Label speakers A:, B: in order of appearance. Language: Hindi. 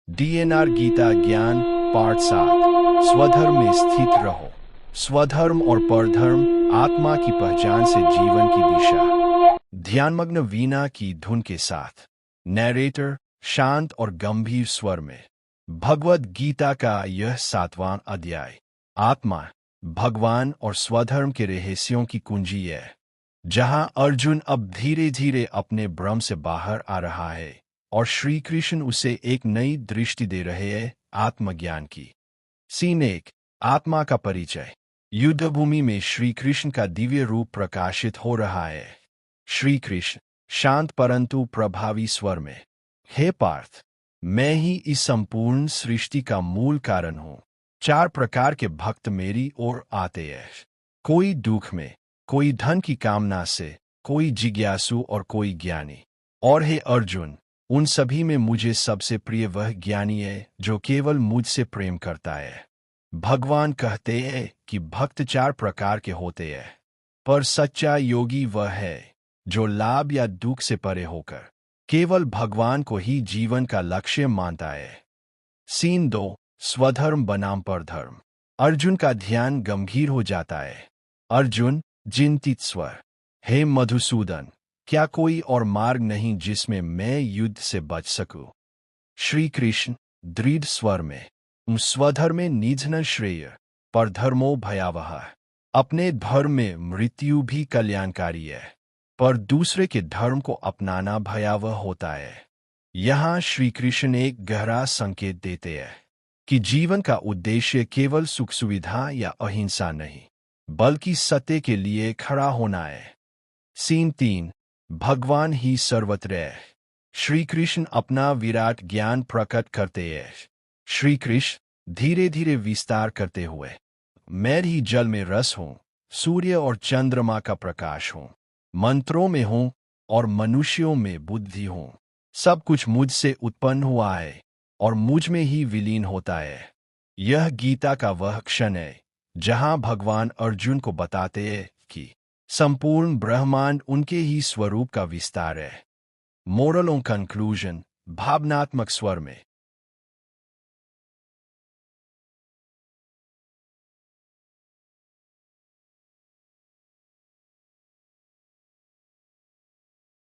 A: डीएनआर गीता ज्ञान पाठ 7 स्वधर्म में स्थित रहो। स्वधर्म और परधर्म आत्मा की पहचान से जीवन की दिशा। ध्यानमग्न वीणा की धुन के साथ नैरेटर शांत और गंभीर स्वर में। भगवद गीता का यह 7वां अध्याय आत्मा, भगवान और स्वधर्म के रहस्यों की कुंजी है, जहां अर्जुन अब धीरे धीरे अपने भ्रम से बाहर आ रहा है और श्री कृष्ण उसे एक नई दृष्टि दे रहे हैं, आत्मज्ञान की। सीन 1 आत्मा का परिचय। युद्धभूमि में श्री कृष्ण का दिव्य रूप प्रकाशित हो रहा है। श्री कृष्ण शांत परंतु प्रभावी स्वर में, हे पार्थ, मैं ही इस संपूर्ण सृष्टि का मूल कारण हूं। 4 प्रकार के भक्त मेरी ओर आते हैं, कोई दुख में, कोई धन की कामना से, कोई जिज्ञासु और कोई ज्ञानी। और हे अर्जुन, उन सभी में मुझे सबसे प्रिय वह ज्ञानी है जो केवल मुझसे प्रेम करता है। भगवान कहते हैं कि भक्त 4 प्रकार के होते हैं, पर सच्चा योगी वह है जो लाभ या दुख से परे होकर केवल भगवान को ही जीवन का लक्ष्य मानता है। सीन 2 स्वधर्म बनाम परधर्म। अर्जुन का ध्यान गंभीर हो जाता है। अर्जुन चिंतित स्वर, हे मधुसूदन, क्या कोई और मार्ग नहीं जिसमें मैं युद्ध से बच सकूं? श्री कृष्ण दृढ़ स्वर में, स्वधर्मे निधन श्रेय, परधर्मो भयावह। अपने धर्म में मृत्यु भी कल्याणकारी है, पर दूसरे के धर्म को अपनाना भयावह होता है। यहाँ श्री कृष्ण एक गहरा संकेत देते हैं कि जीवन का उद्देश्य केवल सुख सुविधा या अहिंसा नहीं, बल्कि सत्य के लिए खड़ा होना है। सीन 3 भगवान ही सर्वत्र है। श्री कृष्ण अपना विराट ज्ञान प्रकट करते हैं। श्री कृष्ण धीरे धीरे विस्तार करते हुए, मैं ही जल में रस हूं, सूर्य और चंद्रमा का प्रकाश हूं, मंत्रों में हूं और मनुष्यों में बुद्धि हूं। सब कुछ मुझसे उत्पन्न हुआ है और मुझ में ही विलीन होता है। यह गीता का वह क्षण है जहां भगवान अर्जुन को बताते हैं कि संपूर्ण ब्रह्मांड उनके ही स्वरूप का विस्तार है। मोरल ऑन कंक्लूजन भावनात्मक स्वर में,